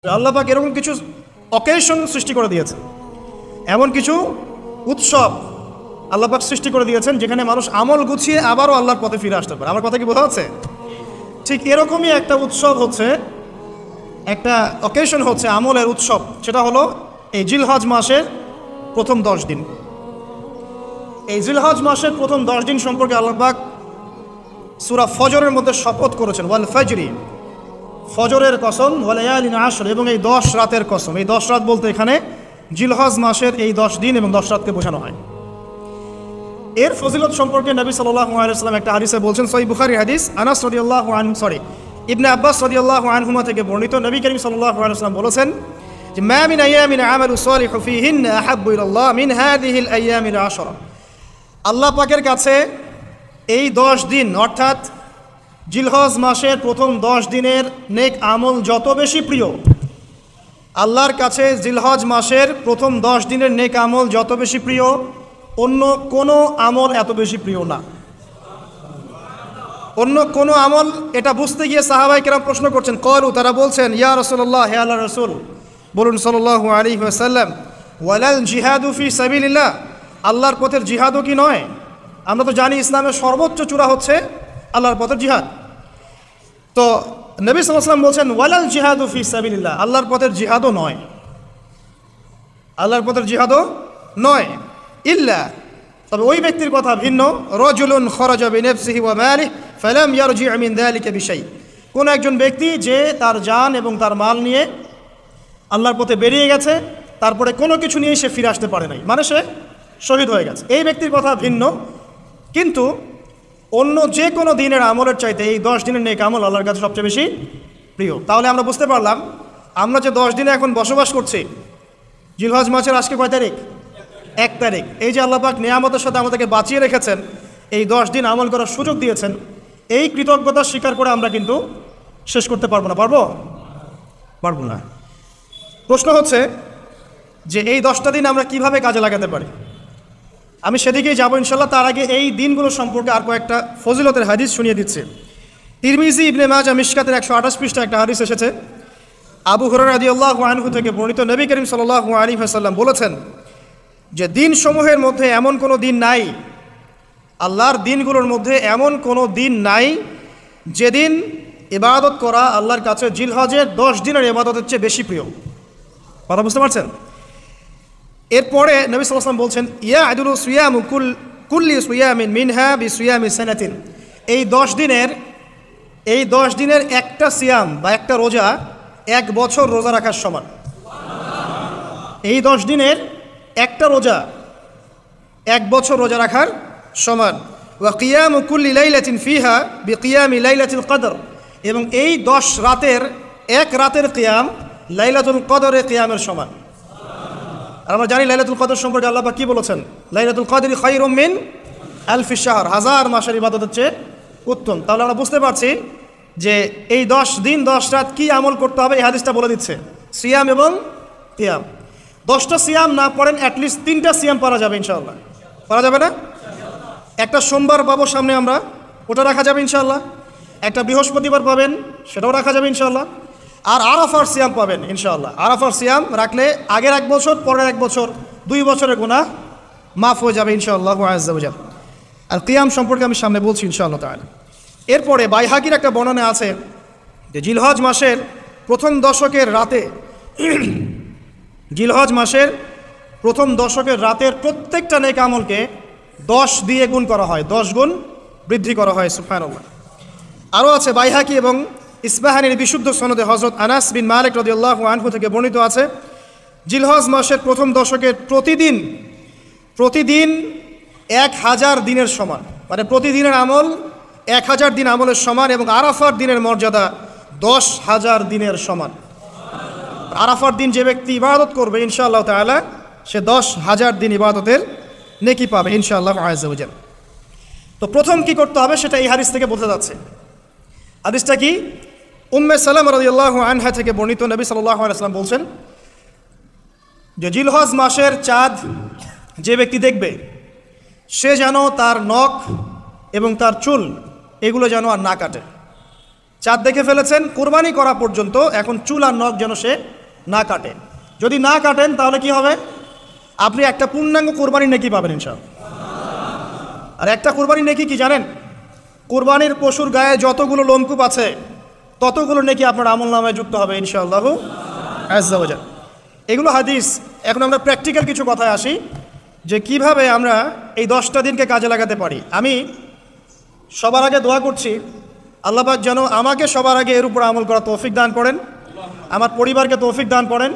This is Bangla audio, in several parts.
আল্লাহ পাক এরকম কিছু অকেশন সৃষ্টি করে দিয়েছে, এমন কিছু উৎসব আল্লাহ পাক সৃষ্টি করে দিয়েছেন যেখানে মানুষ আমল গুছিয়ে আবারও আল্লাহর পথে ফিরে আসতে পারে। আমার কথা কি বোঝা যাচ্ছে? ঠিক এরকমই একটা উৎসব হচ্ছে, একটা অকেশন হচ্ছে আমলের উৎসব, সেটা হলো এই জিলহজ মাসের প্রথম 10 দিন। এই জিলহজ মাসের প্রথম 10 দিন সম্পর্কে আল্লাহ পাক সূরা ফজরের মধ্যে শপথ করেছেন, ওয়াল ফাজরি, ফজরের কসম, ওয়ালায়ালিন আশর, এবং এই 10 রাতের কসম। এই 10 রাত বলতে এখানে জিলহজ মাসের এই 10 দিন এবং 10 রাতকে বোঝানো হয়। এর ফজিলত সম্পর্কে নবী সাল্লাল্লাহু আলাইহি ওয়াসাল্লাম একটা হাদিসে বলছেন, সহিহ বুখারী হাদিস, আনাস রাদিয়াল্লাহু আনহু ইবনে আব্বাস রাদিয়াল্লাহু আনহুমা থেকে বর্ণিত, নবী করিম সাল্লাল্লাহু আলাইহি ওয়াসাল্লাম বলেছেন যে মা মিন আইয়ামিন আমালু সালিহু ফীহিন্না আহাব্বু ইলাল্লাহ মিন হাযিহিল আইয়ামিল আশরা। আল্লাহ পাকের কাছে এই 10 দিন অর্থাৎ জিলহজ মাসের প্রথম 10 দিনের নেক আমল যত বেশি প্রিয়, আল্লাহর কাছে জিলহজ মাসের প্রথম 10 দিনের নেক আমল যত বেশি প্রিয়, অন্য কোনো আমল এত বেশি প্রিয় না। অন্য কোনো আমল, এটা বুঝতে গিয়ে সাহাবায়ে কেরাম প্রশ্ন করছেন, ক্বালু, তারা বলছেন, ইয়া রাসূলুল্লাহ, হে আল্লাহর রাসূল, বলুন সাল্লাল্লাহু আলাইহি ওয়াসাল্লাম, ওয়ালাল জিহাদু ফি সাবিলিল্লাহ, আল্লাহর পথের জিহাদও কি নয়? আমরা তো জানি ইসলামের সর্বোচ্চ চূড়া হচ্ছে আল্লাহর পথের জিহাদ। তো নবী সাল্লাল্লাহু আলাইহি ওয়াসাল্লাম বলছেন, ওয়ালাল জিহাদু ফি সাবিলিল্লাহ, আল্লাহর পথের জিহাদও নয়, আল্লাহর পথের জিহাদও নয়, ইল্লা, তবে ওই ব্যক্তির কথা ভিন্ন, রাজুলুন খরাজা বিনাফসিহি ওয়া মালিহি ফালাম ইয়ারজি মিন যালিকা বিশাই, কোন একজন ব্যক্তি যে তার জান এবং তার মাল নিয়ে আল্লাহর পথে বেরিয়ে গেছে, তারপরে কোনো কিছু নিয়ে সে ফিরে আসতে পারে নাই, মানে সে শহীদ হয়ে গেছে, এই ব্যক্তির কথা ভিন্ন। কিন্তু অন্য যে কোনো দিনের আমলের চাইতে এই 10 দিনের নেক আমল আল্লাহর কাছে সবচেয়ে বেশি প্রিয়। তাহলে আমরা বুঝতে পারলাম, আমরা যে 10 দিনে এখন বসবাস করছি, জিলহজ মাসের আজকে কয় তারিখ? 1 তারিখ। এই যে আল্লাহ পাক নিয়ামতের সাথে আমাদেরকে বাঁচিয়ে রেখেছেন, এই 10 দিন আমল করার সুযোগ দিয়েছেন, এই কৃতজ্ঞতা স্বীকার করে আমরা কিন্তু শেষ করতে পারবো না। পারবো না। প্রশ্ন হচ্ছে যে এই 10টা দিন আমরা কিভাবে কাজে লাগাতে পারি। আমি সেদিকেই যাবো ইনশাল্লাহ। তার আগে এই দিনগুলো সম্পর্কে আর কয়েকটা ফজিলতের হাদিস শুনিয়ে দিচ্ছে। তিরমিজি, ইবনে মাজাহ, মিশকাতের 128 পৃষ্ঠা একটা হাদিস এসেছে, আবু হুরায়রা রাদিয়াল্লাহু আনহু থেকে বর্ণিত, নবী করিম সাল্লাল্লাহু আলাইহি ওয়াসাল্লাম বলেছেন যে দিনসমূহের মধ্যে এমন কোনো দিন নাই, আল্লাহর দিনগুলোর মধ্যে এমন কোনো দিন নাই যেদিন ইবাদত করা আল্লাহর কাছে জিলহজের 10 দিনের ইবাদতের চেয়ে বেশি প্রিয়। কথা বুঝতে পারছেন? এরপরে নবী সাল্লাল্লাহু আলাইহি ওয়াসাল্লাম বলছেন, ইয়া আদুলু সিয়ামু কুল্লি সিয়ামিন মিনহা বিসিয়ামি সানাতিন, এই 10 দিনের একটা সিয়াম বা একটা রোজা 1 বছর রোজা রাখার সমান। এই 10 দিনের একটা রোজা 1 বছর রোজা রাখার সমান। ওয়া কিয়ামু কুল্লি লাইলাতিন ফিহা বিকিয়ামি লাইলাতুল কদর, এবং এই 10 রাতের এক রাতের কিয়াম লাইলাতুল কদরের কিয়ামের সমান। আর আমরা জানি লাইলাতুল কদর সম্পর্কে আল্লাহ পাক কি বলেছেন, লাইলাতুল কদরি খায়রুম মিন আলফি শাহর, 1000 মাসের ইবাদতের চেয়ে উত্তম। তাহলে আমরা বুঝতে পারছি যে এই 10 দিন 10 রাত কি আমল করতে হবে, এই হাদিসটা বলে দিচ্ছে, সিয়াম এবং কিয়াম। 10টা সিয়াম না পড়েন, অ্যাটলিস্ট 3টা সিয়াম পারা যাবে ইনশাআল্লাহ। পারা যাবে না? একটা সোমবার পাবো সামনে আমরা, ওটা রাখা যাবে ইনশাআল্লাহ। একটা বৃহস্পতিবার পাবেন, সেটাও রাখা যাবে ইনশাআল্লাহ। আর আরাফার সিয়াম পাবেন ইনশাআল্লাহ। আরাফার সিয়াম রাখলে আগের 1 বছর, পরের 1 বছর, 2 বছরের গুনাহ মাফ হয়ে যাবে ইনশাআল্লাহ আযজা ওয়া জাল্লা। আর কিয়াম সম্পর্কে আমি সামনে বলছি ইনশাআল্লাহ তাআলা। এরপরে বাইহাকির একটা বর্ণনা আছে যে জিলহজ মাসের প্রথম দশকের রাতে, জিলহজ মাসের প্রথম দশকের রাতের প্রত্যেকটা নেক আমলকে 10 দিয়ে গুণ করা হয়, 10 গুণ বৃদ্ধি করা হয়। সুবহানাল্লাহ। আরও আছে বাইহাকি এবং ইসবাহানির বিশুদ্ধ সনদে হযরত আনাস বিন মালিক রাদিয়াল্লাহু আনহু থেকে বর্ণিত আছে, জিলহজ মাসের প্রথম দশকের প্রতিদিন 1000 দিনের সমান, মানে প্রতিদিনের আমল 1000 দিন আমলের সমান, এবং আরাফার দিনের মর্যাদা 10,000 দিনের সমান। আরাফার দিন যে ব্যক্তি ইবাদত করবে ইনশাআল্লাহ তাআলা, সে 10,000 দিন ইবাদতের নেকি পাবে ইনশাআল্লাহ আযজা ওয়া জাল্লা। তো প্রথম কি করতে হবে সেটা এই হাদিস থেকে বোঝা যাচ্ছে। হাদিসটা কি? উম্মে সালামা রাদিয়াল্লাহু আনহা থেকে বর্ণিত, নবী সাল্লাল্লাহু আলাইহি ওয়াসাল্লাম বলছেন যে জিলহজ মাসের চাঁদ যে ব্যক্তি দেখবে, সে যেন তার নখ এবং তার চুল এগুলো যেন আর না কাটে। চাঁদ দেখে ফেলেছেন, কোরবানি করা পর্যন্ত এখন চুল আর নখ যেন সে না কাটে। যদি না কাটেন তাহলে কি হবে? আপনি একটা পূর্ণাঙ্গ কোরবানির নেকি পাবেন ইনশাআল্লাহ। আর একটা কোরবানির নেকি কি জানেন? কোরবানির পশুর গায়ে যতগুলো লোমকূপ আছে ততগুলো নেকি আপনার আমলনামায় যুক্ত হবে ইনশাআল্লাহ আজ্জা ওয়া জাল। এগুলো হাদিস। এখন আমরা প্র্যাকটিক্যাল কিছু কথায় আসি যে কিভাবে আমরা এই 10টা দিনকে কাজে লাগাতে পারি। আমি সবার আগে দোয়া করছি আল্লাহ পাক যেন আমাকে সবার আগে এর উপর আমল করা তৌফিক দান করেন, আমার পরিবারকে তৌফিক দান করেন,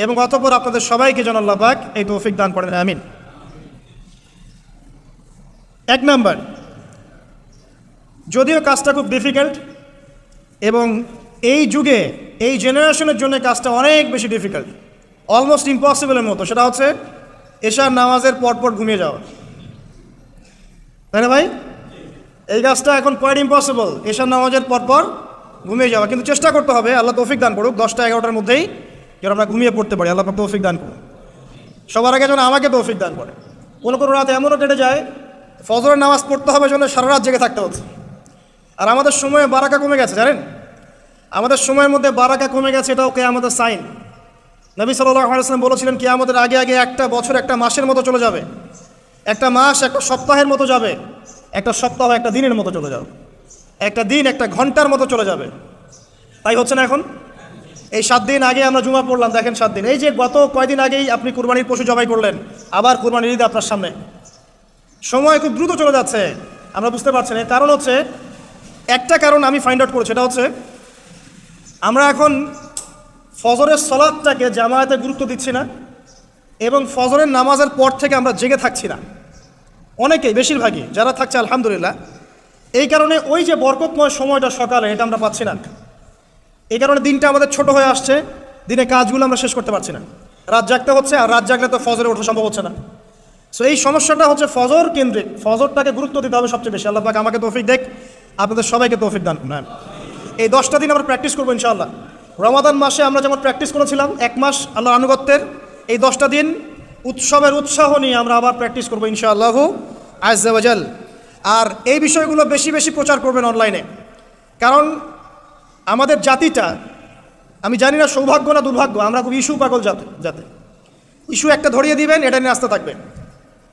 এবং অতঃপর আপনাদের সবাইকে যেন আল্লাহ পাক এই তৌফিক দান করেন, আমিন। 1 নাম্বার, যদিও কাজটা খুব ডিফিকাল্ট এবং এই যুগে এই জেনারেশনের জন্য কাজটা অনেক বেশি ডিফিকাল্ট, অলমোস্ট ইম্পসিবলের মতো, সেটা হচ্ছে এশার নামাজের পরপর ঘুমিয়ে যাওয়া। তাই না ভাই? এই কাজটা এখন কোয়াইট ইম্পসিবল, এশার নামাজের পরপর ঘুমিয়ে যাওয়া। কিন্তু চেষ্টা করতে হবে, আল্লাহ তৌফিক দান করুক, 10টা 11টার মধ্যেই যেন আমরা ঘুমিয়ে পড়তে পারি। আল্লাহ তৌফিক দান করুন, সবার আগে যেন আমাকে তৌফিক দান করে। কোনো কোনো রাত এমনও কেটে যায় ফজরের নামাজ পড়তে হবে জন্য সারা রাত জেগে থাকতে হচ্ছে। আর আমাদের সময়ে বারাকা কমে গেছে, জানেন? আমাদের সময়ের মধ্যে বারাকা কমে গেছে, এটাও কিয়ামতের সাইন। নবী সাল্লাল্লাহু আলাইহি ওয়াসাল্লাম বলেছিলেন কিয়ামতের আগে আগে একটা বছর একটা মাসের মতো চলে যাবে, একটা মাস একটা সপ্তাহের মতো যাবে, একটা সপ্তাহ একটা দিনের মতো চলে যাবে, একটা দিন একটা ঘন্টার মতো চলে যাবে। তাই হচ্ছে না এখন? এই 7 দিন আগে আমরা জুমা পড়লাম, দেখেন 7 দিন। এই যে গত কয়দিন আগেই আপনি কুরবানির পশু জবাই করলেন, আবার কুরবানির ঈদ আপনার সামনে। সময় খুব দ্রুত চলে যাচ্ছে, আমরা বুঝতে পারছি না। কারণ হচ্ছে, একটা কারণ আমি ফাইন্ড আউট করেছি, সেটা হচ্ছে আমরা এখন ফজরের সালাতটাকে জামায়াতে গুরুত্ব দিচ্ছি না, এবং ফজরের নামাজের পর থেকে আমরা জেগে থাকছি না। অনেকেই, বেশিরভাগই যারা থাকছে আলহামদুলিল্লাহ। এই কারণে ওই যে বরকতময় সময়টা সকালে, এটা আমরা পাচ্ছি না। এই কারণে দিনটা আমাদের ছোট হয়ে আসছে, দিনে কাজগুলো আমরা শেষ করতে পারছি না, রাত জাগতে হচ্ছে, আর রাত জাগলে তো ফজরে ওঠা সম্ভব হচ্ছে না। সো এই সমস্যাটা হচ্ছে ফজর কেন্দ্রিক, ফজরটাকে গুরুত্ব দিতে হবে সবচেয়ে বেশি। আল্লাহ পাক আমাকে তৌফিক দেখ, আপনাদের সবাইকে তৌফিক দান করুন। এই 10টা দিন আমরা প্র্যাকটিস করবো ইনশাআল্লাহ। রমাদান মাসে আমরা যেমন প্র্যাকটিস করেছিলাম 1 মাস আল্লাহর আনুগত্যের, এই 10টা দিন উৎসবের উৎসাহ নিয়ে আমরা আবার প্র্যাকটিস করবো ইনশাআল্লাহু আজ্জা ওয়া জাল। আর এই বিষয়গুলো বেশি বেশি প্রচার করবেন অনলাইনে, কারণ আমাদের জাতিটা, আমি জানি না সৌভাগ্য না দুর্ভাগ্য, আমরা খুব ইস্যু পাগল যাতে ইস্যু একটা ধরিয়ে দিবেন, এটা নিয়ে আসতে থাকবে,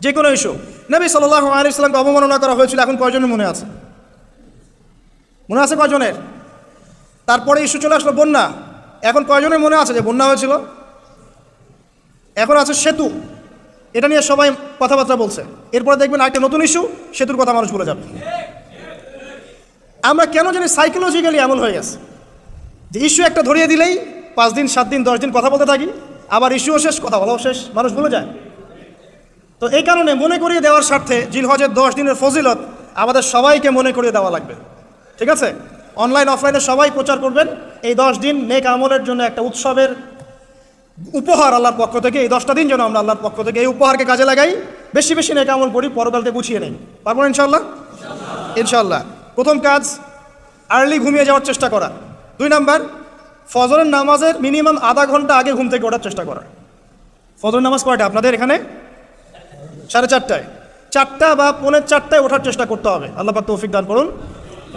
যে কোনো ইস্যু। নবী সাল্লাল্লাহু আলাইহি ওয়াসাল্লামকে অবমাননা করা হয়েছিল, এখন কয়জনের মনে আছে? মনে আছে কয়জনের? তারপরে ইস্যু চলে আসলো বন্যা, এখন কয়জনের মনে আছে যে বন্যা হয়েছিল? এখন আছে সেতু, এটা নিয়ে সবাই কথাবার্তা বলছে। এরপরে দেখবেন আরেকটা নতুন ইস্যু, সেতুর কথা মানুষ বলে যাবে। আমরা কেন জানি সাইকোলজিক্যালি এমন হয়ে গেছে যে ইস্যু একটা ধরিয়ে দিলেই 5 দিন 7 দিন 10 দিন কথা বলতে থাকি, আবার ইস্যুও শেষ, কথা বলাও শেষ, মানুষ ভুলে যায়। তো এই কারণে মনে করিয়ে দেওয়ার স্বার্থে জিলহজের 10 দিনের ফজিলত আমাদের সবাইকে মনে করিয়ে দেওয়া লাগবে, ঠিক আছে? অনলাইন অফলাইনে সবাই প্রচার করবেন, এই 10 দিন নেক আমলের জন্য একটা উৎসবের উপহার আল্লাহর পক্ষ থেকে। এই 10টা দিন যেন আমরা আল্লাহর পক্ষ থেকে এই উপহারকে কাজে লাগাই, বেশি বেশি নেক আমল করি, পরকালতে গুছিয়ে নেই। পারবো না ইনশাআল্লাহ? ইনশাআল্লাহ। প্রথম কাজ, আর্লি ঘুমিয়ে যাওয়ার চেষ্টা করা। 2 নাম্বার, ফজরের নামাজের মিনিমাম আধা ঘন্টা আগে ঘুম থেকে ওঠার চেষ্টা করা। ফজরের নামাজ কয়টা আপনাদের এখানে? 4:30টায়, 4টা বা 4:45টায় ওঠার চেষ্টা করতে হবে। আল্লাহ পাক তৌফিক দান করুন।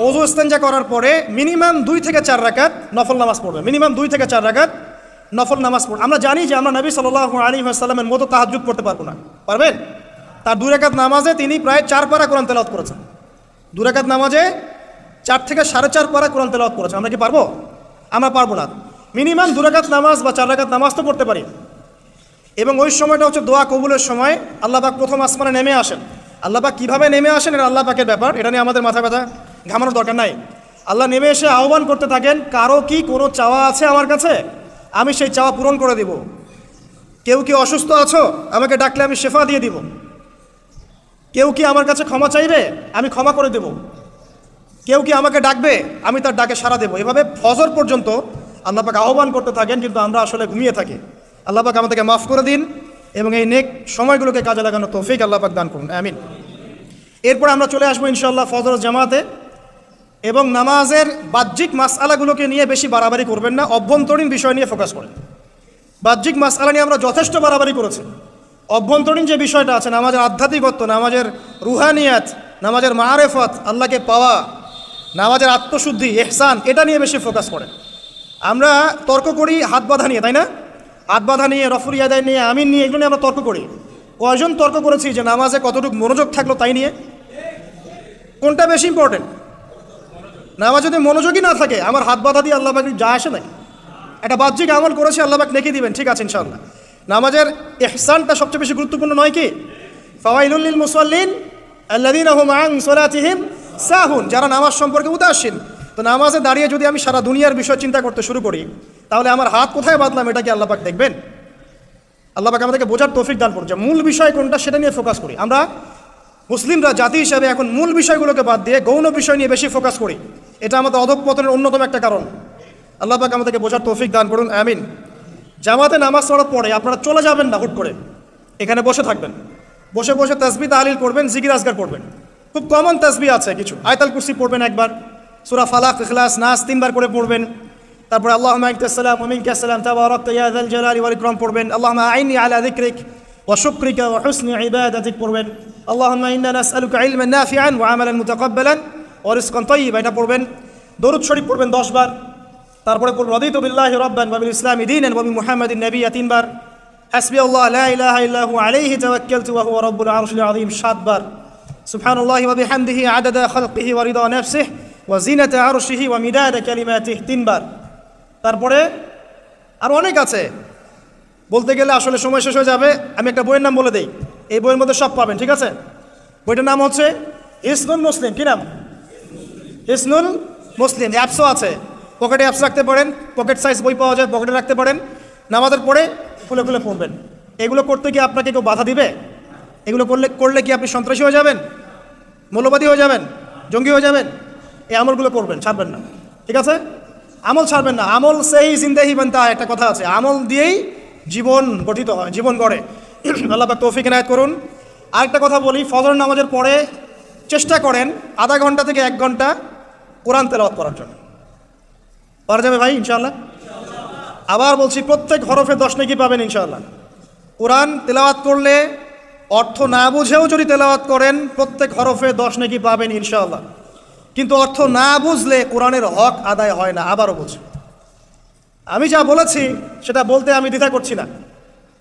ওযু ইস্তেনজা করার পরে মিনিমাম 2 থেকে 4 রাকাত নফল নামাজ পড়বে, মিনিমাম 2 থেকে 4 রাকাত নফল নামাজ পড়বে। আমরা জানি যে আমরা নবী সাল্লাল্লাহু আলাইহি ওয়াসাল্লামের মতো তাহাজ্জুদ পড়তে পারবো না, পারবেন? তার 2 রাকাত নামাজে তিনি প্রায় 4 পারা কোরআন তেলাওয়াত করেছেন। 2 রাকাত নামাজে 4 থেকে 4.5 পারা কোরআন তেলাওয়াত করেছেন। আমরা কি পারবো? আমরা পারবো না। মিনিমাম 2 রাকাত নামাজ বা 4 রাকাত নামাজ তো পড়তে পারি। এবং ওই সময়টা হচ্ছে দোয়া কবুলের সময়। আল্লাহ পাক প্রথম আসমানে নেমে আসেন। আল্লাহ পাক কীভাবে নেমে আসেন এটা আল্লাহ পাকের ব্যাপার, এটা নিয়ে আমাদের মাথা ব্যথা ঘামানোর দরকার নাই। আল্লাহ নেমে এসে আহ্বান করতে থাকেন, কারো কি কোনো চাওয়া আছে আমার কাছে, আমি সেই চাওয়া পূরণ করে দিব। কেউ কি অসুস্থ আছো, আমাকে ডাকলে আমি শেফা দিয়ে দিব। কেউ কি আমার কাছে ক্ষমা চাইবে, আমি ক্ষমা করে দেব। কেউ কি আমাকে ডাকবে, আমি তার ডাকে সাড়া দেবো। এভাবে ফজর পর্যন্ত আল্লাহ পাক আহ্বান করতে থাকেন, কিন্তু আমরা আসলে ঘুমিয়ে থাকি। আল্লাহ পাক আমাদেরকে মাফ করে দিন এবং এই নেক সময়গুলোকে কাজে লাগানোর তৌফিক আল্লাহ পাক দান করুন, আমিন। এরপর আমরা চলে আসবো ইনশাআল্লাহ ফজর জামাতে। এবং নামাজের বাহ্যিক মাসআলাগুলোকে নিয়ে বেশি বাড়াবাড়ি করবেন না, অভ্যন্তরীণ বিষয় নিয়ে ফোকাস করেন। বাহ্যিক মাসআলা নিয়ে আমরা যথেষ্ট বাড়াবাড়ি করেছি। অভ্যন্তরীণ যে বিষয়টা আছে, নামাজের আধ্যাত্মিকত্ব, নামাজের রুহানিয়াত, নামাজের মাআরিফাত, আল্লাহকে পাওয়া, নামাজের আত্মশুদ্ধি, ইহসান, এটা নিয়ে বেশি ফোকাস করেন। আমরা তর্ক করি হাত বাঁধা নিয়ে, তাই না? হাত বাঁধা নিয়ে, রফুল ইয়াদায় নিয়ে, আমিন নিয়ে, এগুলো নিয়ে আমরা তর্ক করি। কয়জন তর্ক করেছি যে নামাজে কতটুকু মনোযোগ থাকলো তাই নিয়ে? কোনটা বেশি ইম্পর্টেন্ট? নামাজ যদি মনোযোগই না থাকে, আমার হাত বাঁধা দিয়ে আল্লাহ পাক যা আসে নাকি? একটা বাহ্যিক আমল করেছে, আল্লাহ পাক নেকি দিবেন, ঠিক আছে ইনশাআল্লাহ। নামাজের ইহসানটা সবচেয়ে বেশি গুরুত্বপূর্ণ নয় কি? ফাওয়াইলুল লিল মুসাল্লিন আল্লাযীনা হুম আন সালাতিহিম সাহুন, যারা নামাজ সম্পর্কে উদাসীন। তো নামাজে দাঁড়িয়ে যদি আমি সারা দুনিয়ার বিষয় চিন্তা করতে শুরু করি, তাহলে আমার হাত কোথায় বাঁধলাম এটা কি আল্লাহ পাক দেখবেন? আল্লাহ পাক আমাদেরকে বোঝার তৌফিক দান করুন যে মূল বিষয় কোনটা সেটা নিয়ে ফোকাস করি। আমরা মুসলিমরা জাতি হিসাবে এখন মূল বিষয়গুলোকে বাদ দিয়ে গৌণ বিষয় নিয়ে বেশি ফোকাস করি। এটা আমাদের অধঃপতনের অন্যতম একটা কারণ। আল্লাহ পাক আমাদেরকে বোঝার তৌফিক দান করুন, আমিন। জামাতে নামাজ পড়ার পরে আপনারা চলে যাবেন না হুট করে, এখানে বসে থাকবেন। বসে বসে তাসবিহ তাহলিল করবেন, জিকির আজকার করবেন। খুব কমন তাসবিহ আছে কিছু, আয়াতুল কুরসি পড়বেন একবার, সূরা ফালাক, ইখলাস, নাস 3 বার করে পড়বেন। তারপরে আল্লাহুম্মা আনতাস সালাম ওয়া মিনকাস সালাম তাবারাকতা ইয়া যাল জালালি ওয়াল ইকরাম পড়বেন। আল্লাহুম্মা আইন্নি আলা যিকরিক ওয়া শুকরিকা ওয়া হুসনি ইবাদাতিক পড়বেন। আল্লাহুম্মা ইন্না নাসআলুকা ইলমান নাফিআন ওয়া আমালান মুতাকাব্বালান ওয়া রিজকান তাইয়্যিবা, এটা পড়বেন। দরুদ শরীফ পড়বেন 10 বার। তারপরে পড়বেন রাদিতু বিল্লাহি রাব্বান ওয়া বিল ইসলামি দীনান ওয়া বি মুহাম্মাদিন নাবিয়্যা 3 বার। হাসবিয়াল্লাহু লা ইলাহা ইল্লা হু আলাইহি তাওয়াক্কালতু ওয়া হুয়া রাব্বুল আরশিল আযীম 7 বার। সুবহানাল্লাহি ওয়া বিহামদিহি আদাদা খালকিহি ওয়া রিদা নাফসিহি ওয়া জিনাতা আরশিহি ওয়া মিদাদা কালিমাতিহি 3 বার। তারপরে আর অনেক আছে, বলতে গেলে আসলে সময় শেষ হয়ে যাবে। আমি একটা বইয়ের নাম বলে দেই, এই বইয়ের মধ্যে সব পাবেন, ঠিক আছে? বইটার নাম হচ্ছে হিসনুল মুসলিম। কি নাম? হিসনুল মুসলিম। অ্যাপসও আছে, পকেটে অ্যাপস রাখতে পারেন, পকেট সাইজ বই পাওয়া যায়, পকেটে রাখতে পারেন। নামাজের পরে খুলে খুলে পড়বেন। এগুলো করতে কি আপনাকে কেউ বাধা দিবে? এগুলো করলে কি আপনি সন্ত্রাসী হয়ে যাবেন, মৌলবাদী হয়ে যাবেন, জঙ্গি হয়ে যাবেন? এই আমলগুলো করবেন, ছাড়বেন না, ঠিক আছে? আমল ছাড়বেন না। আমল সেই জিন্দেহি বানতা, একটা কথা আছে, আমল দিয়েই জীবন গঠিত হয়, জীবন গড়ে। আল্লাহ পাক তৌফিক ইনায়াত করুন। আরেকটা কথা বলি, ফজর নামাজের পরে চেষ্টা করেন আধা ঘন্টা থেকে 1 ঘন্টা কোরআন তেলাওয়াত করার জন্য। পারা যাবে ভাই ইনশাআল্লাহ? আবার বলছি, প্রত্যেক হরফে 10 নেকি পাবেন ইনশাআল্লাহ। কোরআন তেলাওয়াত করলে, অর্থ না বুঝেও যদি তেলাওয়াত করেন, প্রত্যেক হরফে 10 নেকি পাবেন ইনশাআল্লাহ। কিন্তু অর্থ না বুঝলে কোরআনের হক আদায় হয় না। আবারও বলছি, আমি যা বলেছি সেটা বলতে আমি দ্বিধা করছি না।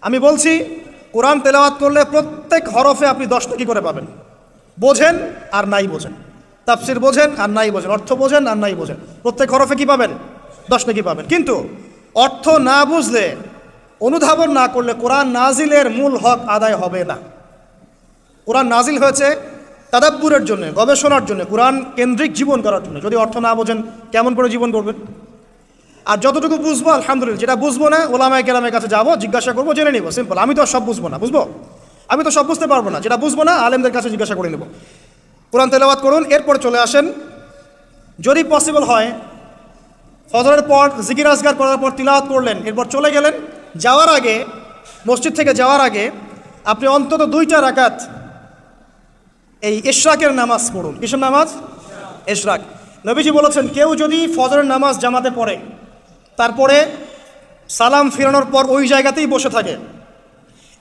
আমি বলছি কোরআন তেলাওয়াত করলে প্রত্যেক হরফে আপনি 10 নেকি করে পাবেন। বোঝেন আর নাই বোঝেন, তাফসির বোঝেন আর নাই বোঝেন, অর্থ বোঝেন আর নাই বোঝেন, প্রত্যেক হরফে কি পাবেন? 10 নেকি পাবেন। কিন্তু অর্থ না বুঝলে, অনুধাবন না করলে কোরআন নাজিলের মূল হক আদায় হবে না। কোরআন নাজিল হয়েছে তাদাব্বুরের জন্য, গবেষণার জন্য, কোরআন কেন্দ্রিক জীবন করার জন্য। যদি অর্থ না বোঝেন কেমন করে জীবন করবেন? আর যতটুকু বুঝবো আলহামদুলিল্লাহ, যেটা বুঝবো না ওলামায়ে কেরামের কাছে যাবো, জিজ্ঞাসা করবো, জেনে নিব, সিম্পল। আমি তো সব বুঝবো না, বুঝবো? আমি তো সব বুঝতে পারবো না, যেটা বুঝবো না আলেমদের কাছে জিজ্ঞাসা করে নেব। কোরআন তেলাওয়াত করুন, এরপর চলে আসেন, যদি পসিবল হয় ফজরের পর জিকির আজকার করার পর তিলাওয়াত করলেন, এরপর চলে গেলেন। যাওয়ার আগে, মসজিদ থেকে যাওয়ার আগে আপনি অন্তত 2টা রাকাত এই ইশরাকের নামাজ পড়ুন। কিসের নামাজ? ইশরাক। নবীজি বলেছেন, কেউ যদি ফজরের নামাজ জামাতে পড়ে, তারপরে সালাম ফিরানোর পর ওই জায়গাতেই বসে থাকে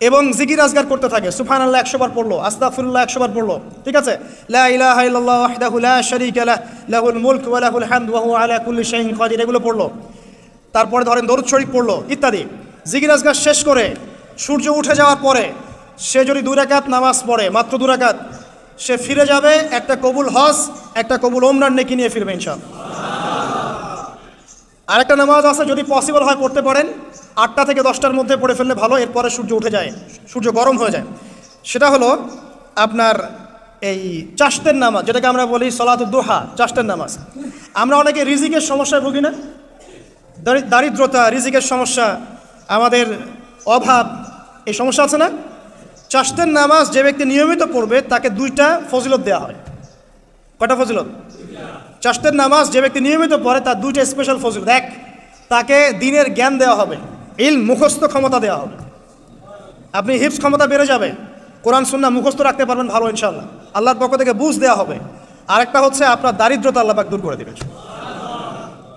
এবং জিকির আজগার করতে থাকে, সুবহানাল্লাহ 100 বার পড়লো, আস্তাগফিরুল্লাহ 100 বার পড়লো, ঠিক আছে? লা ইলাহা ইল্লাল্লাহু ওয়াহদাহু লা শারীকা লাহু লাহুল মুলকু ওয়া লাহুল হামদু ওয়া হুয়া আলা কুল্লি শাইইন কাদির, এগুলো পড়লো। তারপরে ধরেন দরুদ শরীফ পড়লো ইত্যাদি। জিকির আজগার শেষ করে সূর্য উঠে যাওয়ার পরে সে যদি 2 রাকাত নামাজ পড়ে, মাত্র 2 রাকাত, সে ফিরে যাবে একটা কবুল হজ, একটা কবুল ওমরার নেকি নিয়ে ফিরবে ইনশাআল্লাহ। আরেকটা নামাজ আছে, যদি পসিবল হয় পড়তে পারেন, 8টা থেকে 10টার মধ্যে পড়ে ফেললে ভালো, এরপরে সূর্য উঠে যায়, সূর্য গরম হয়ে যায়। সেটা হলো আপনার এই চাশতের নামাজ, যেটাকে আমরা বলি সলাতুদ দুহা, চাশতের নামাজ। আমরা অনেকে রিজিকের সমস্যায় ভুগি না? দারিদ্রতা, রিজিকের সমস্যা, আমাদের অভাব, এই সমস্যা আছে না? চাশতের নামাজ যে ব্যক্তি নিয়মিত পড়বে তাকে 2টা ফজিলত দেওয়া হয়। কয়টা ফজিলত? চাশতের নামাজ যে ব্যক্তি নিয়মিত পড়ে তার 2টা স্পেশাল ফজিলত। 1, তাকে দ্বীনের জ্ঞান দেওয়া হবে, ইলম মুখস্থ ক্ষমতা দেওয়া হবে, আপনি হিফজ ক্ষমতা বেড়ে যাবে, কোরআন সুন্নাহ মুখস্থ রাখতে পারবেন ভালো ইনশাআল্লাহ, আল্লাহর পক্ষ থেকে বুঝ দেওয়া হবে। আরেকটা হচ্ছে আপনার দারিদ্রতা আল্লাহ পাক দূর করে দেবেন।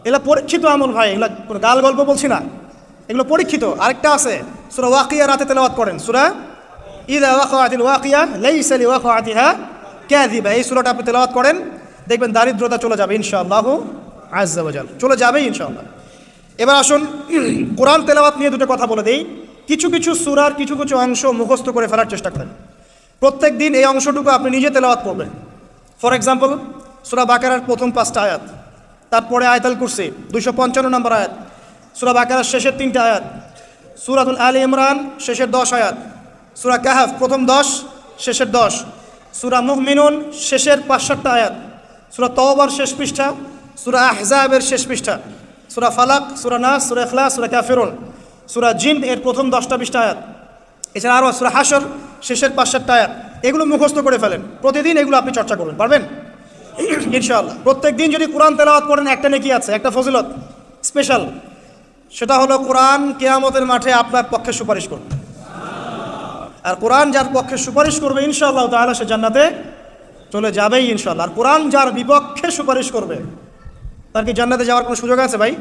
এগুলো পরীক্ষিত আমল ভাই, এগুলো কোনো গাল গল্প বলছি না, এগুলো পরীক্ষিত। আরেকটা আছে, সূরা ওয়াকিয়া রাতে তেলাওয়াত করেন, সূরা ইযা ওয়াকাআতিল ওয়াকিয়া লাইসা লিওয়াকাআতিহা কাযিবা, এই সূরাটা আপনি তেলাওয়াত করেন, দেখবেন দারিদ্রতা চলে যাবে ইনশাআল্লাহু আজ্জা ওয়া জাল, চলে যাবেই ইনশাআল্লাহ। এবার আসুন কোরআন তেলাওয়াত নিয়ে দুটো কথা বলে দেই। কিছু কিছু সূরার কিছু কিছু অংশ মুখস্থ করে ফেলার চেষ্টা করেন। প্রত্যেক দিন এই অংশটুকু আপনি নিজে তেলাওয়াত করবেন। ফর এক্সাম্পল, সূরা বাকারার প্রথম 5টা আয়াত, তারপরে আয়াতুল কুরসি 255 নম্বর আয়াত, সূরা বাকারার শেষের 3টা আয়াত, সূরাতুল আলী ইমরান শেষের 10 আয়াত, সূরা কাহাফ প্রথম 10 শেষের 10, সূরা মুমিনুন শেষের 5-7টা আয়াত, সূরা তাওবার শেষ পৃষ্ঠা, সূরা আহজাবের শেষ পৃষ্ঠা, সূরা ফালাক, সূরা নাস, সূরা ইখলাস, সূরা কাফিরুন, সূরা জিন এর প্রথম 10টা-20টা আয়াত, এছাড়া আরও সূরা হাশর শেষের 5-7টা আয়াত। এগুলো মুখস্থ করে ফেলেন। প্রতিদিন এগুলো আপনি চর্চা করবেন, পারবেন ইনশাআল্লাহ। প্রত্যেক দিন যদি কোরআন তেলাওয়াত করেন একটা নেকি আছে, একটা ফজিলত স্পেশাল, সেটা হলো কোরআন কিয়ামতের মাঠে আপনার পক্ষে সুপারিশ করবে। আর কোরআন যার পক্ষে সুপারিশ করবে ইনশাআল্লাহ তাআলা সে জান্নাতে চলে যাবেই ইনশাআল্লাহ। আর কোরআন যার বিপক্ষে সুপারিশ করবে তার কি জান্নাতে যাওয়ার কোনো সুযোগ আছে ভাই?